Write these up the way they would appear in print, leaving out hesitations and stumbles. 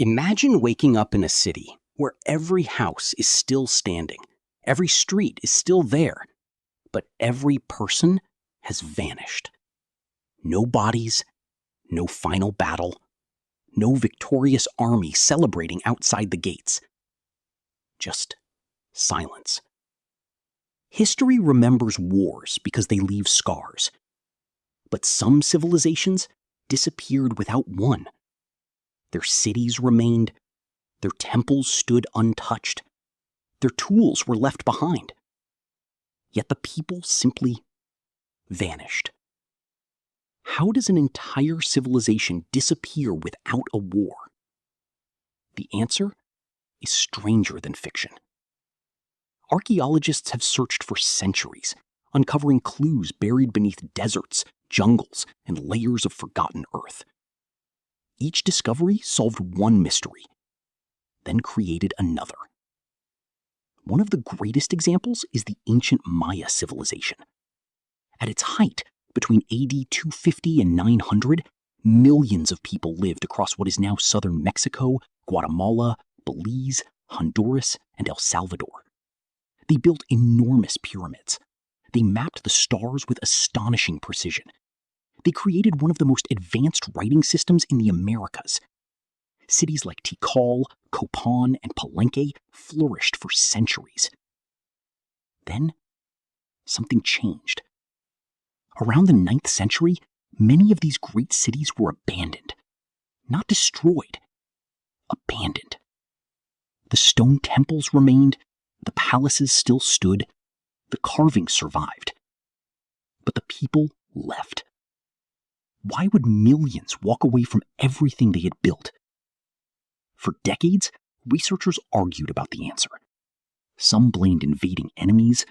Imagine waking up in a city where every house is still standing, every street is still there, but every person has vanished. No bodies, no final battle, no victorious army celebrating outside the gates. Just silence. History remembers wars because they leave scars. But some civilizations disappeared without one. Their cities remained, their temples stood untouched, their tools were left behind. Yet the people simply vanished. How does an entire civilization disappear without a war? The answer is stranger than fiction. Archaeologists have searched for centuries, uncovering clues buried beneath deserts, jungles, and layers of forgotten earth. Each discovery solved one mystery, then created another. One of the greatest examples is the ancient Maya civilization. At its height, between AD 250 and 900, millions of people lived across what is now southern Mexico, Guatemala, Belize, Honduras, and El Salvador. They built enormous pyramids. They mapped the stars with astonishing precision. They created one of the most advanced writing systems in the Americas. Cities like Tikal, Copan, and Palenque flourished for centuries. Then, something changed. Around the 9th century, many of these great cities were abandoned. Not destroyed, abandoned. The stone temples remained, the palaces still stood, the carvings survived. But the people left. Why would millions walk away from everything they had built? For decades, researchers argued about the answer. Some blamed invading enemies,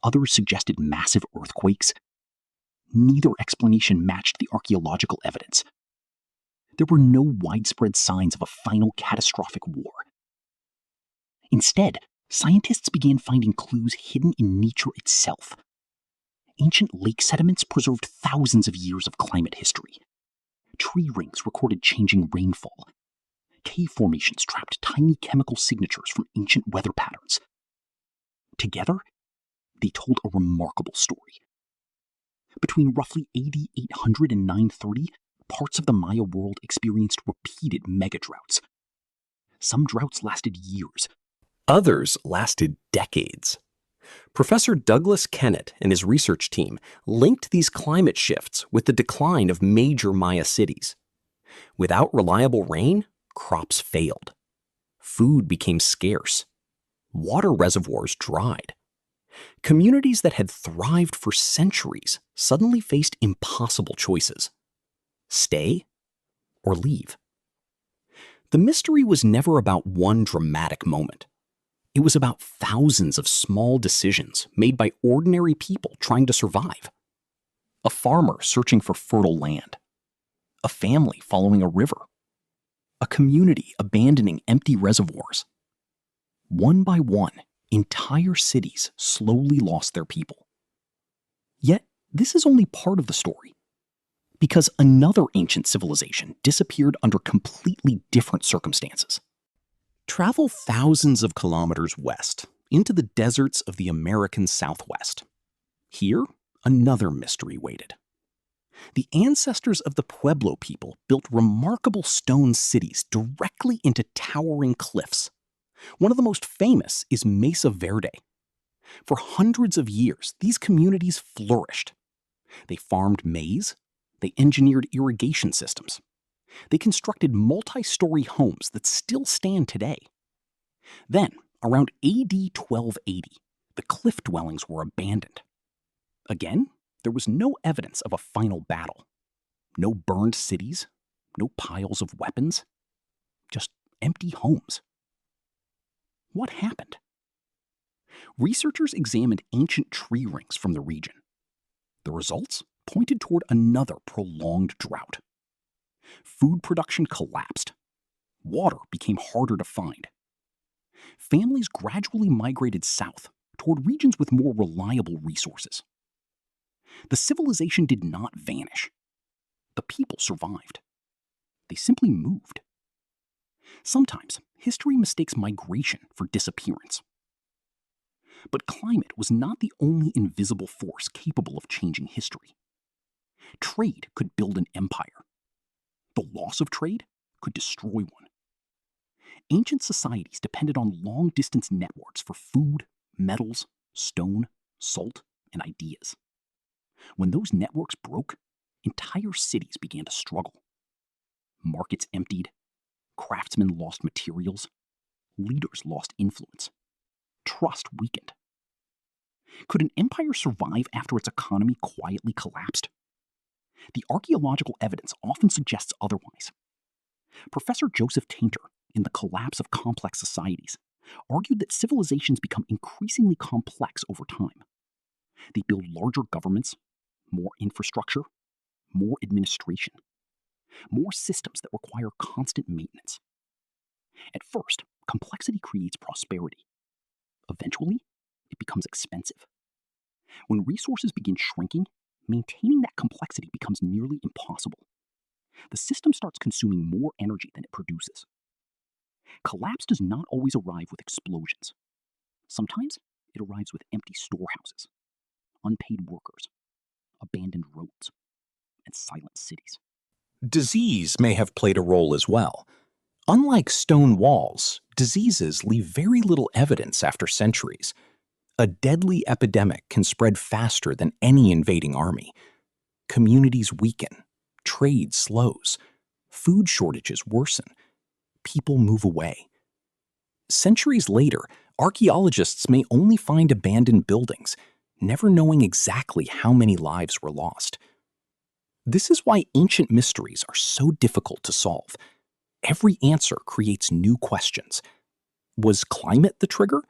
others suggested massive earthquakes. Neither explanation matched the archaeological evidence. There were no widespread signs of a final catastrophic war. Instead, scientists began finding clues hidden in nature itself. Ancient lake sediments preserved thousands of years of climate history. Tree rings recorded changing rainfall. Cave formations trapped tiny chemical signatures from ancient weather patterns. Together, they told a remarkable story. Between roughly AD 800 and 930, parts of the Maya world experienced repeated megadroughts. Some droughts lasted years. Others lasted decades. Professor Douglas Kennett and his research team linked these climate shifts with the decline of major Maya cities. Without reliable rain, crops failed. Food became scarce. Water reservoirs dried. Communities that had thrived for centuries suddenly faced impossible choices: stay or leave. The mystery was never about one dramatic moment. It was about thousands of small decisions made by ordinary people trying to survive. A farmer searching for fertile land. A family following a river. A community abandoning empty reservoirs. One by one, entire cities slowly lost their people. Yet, this is only part of the story. Because another ancient civilization disappeared under completely different circumstances. Travel thousands of kilometers west into the deserts of the American Southwest. Here, another mystery waited. The ancestors of the Pueblo people built remarkable stone cities directly into towering cliffs. One of the most famous is Mesa Verde. For hundreds of years, these communities flourished. They farmed maize. They engineered irrigation systems. They constructed multi-story homes that still stand today. Then, around AD 1280, the cliff dwellings were abandoned. Again, there was no evidence of a final battle. No burned cities, no piles of weapons, just empty homes. What happened? Researchers examined ancient tree rings from the region. The results pointed toward another prolonged drought. Food production collapsed. Water became harder to find. Families gradually migrated south toward regions with more reliable resources. The civilization did not vanish. The people survived. They simply moved. Sometimes history mistakes migration for disappearance. But climate was not the only invisible force capable of changing history. Trade could build an empire. The loss of trade could destroy one. Ancient societies depended on long-distance networks for food, metals, stone, salt, and ideas. When those networks broke, entire cities began to struggle. Markets emptied, craftsmen lost materials, leaders lost influence, trust weakened. Could an empire survive after its economy quietly collapsed? The archaeological evidence often suggests otherwise. Professor Joseph Tainter, in The Collapse of Complex Societies, argued that civilizations become increasingly complex over time. They build larger governments, more infrastructure, more administration, more systems that require constant maintenance. At first, complexity creates prosperity. Eventually, it becomes expensive. When resources begin shrinking, maintaining that complexity becomes nearly impossible. The system starts consuming more energy than it produces. Collapse does not always arrive with explosions. Sometimes it arrives with empty storehouses, unpaid workers, abandoned roads, and silent cities. Disease may have played a role as well. Unlike stone walls, diseases leave very little evidence after centuries. A deadly epidemic can spread faster than any invading army. Communities weaken, trade slows, food shortages worsen, people move away. Centuries later, archaeologists may only find abandoned buildings, never knowing exactly how many lives were lost. This is why ancient mysteries are so difficult to solve. Every answer creates new questions. Was climate the trigger?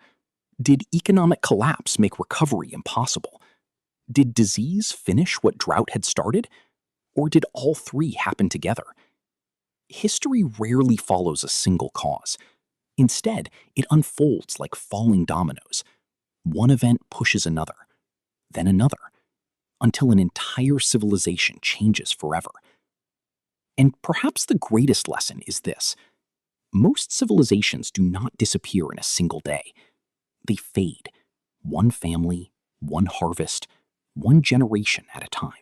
Did economic collapse make recovery impossible? Did disease finish what drought had started? Or did all three happen together? History rarely follows a single cause. Instead, it unfolds like falling dominoes. One event pushes another, then another, until an entire civilization changes forever. And perhaps the greatest lesson is this: most civilizations do not disappear in a single day. They fade, one family, one harvest, one generation at a time.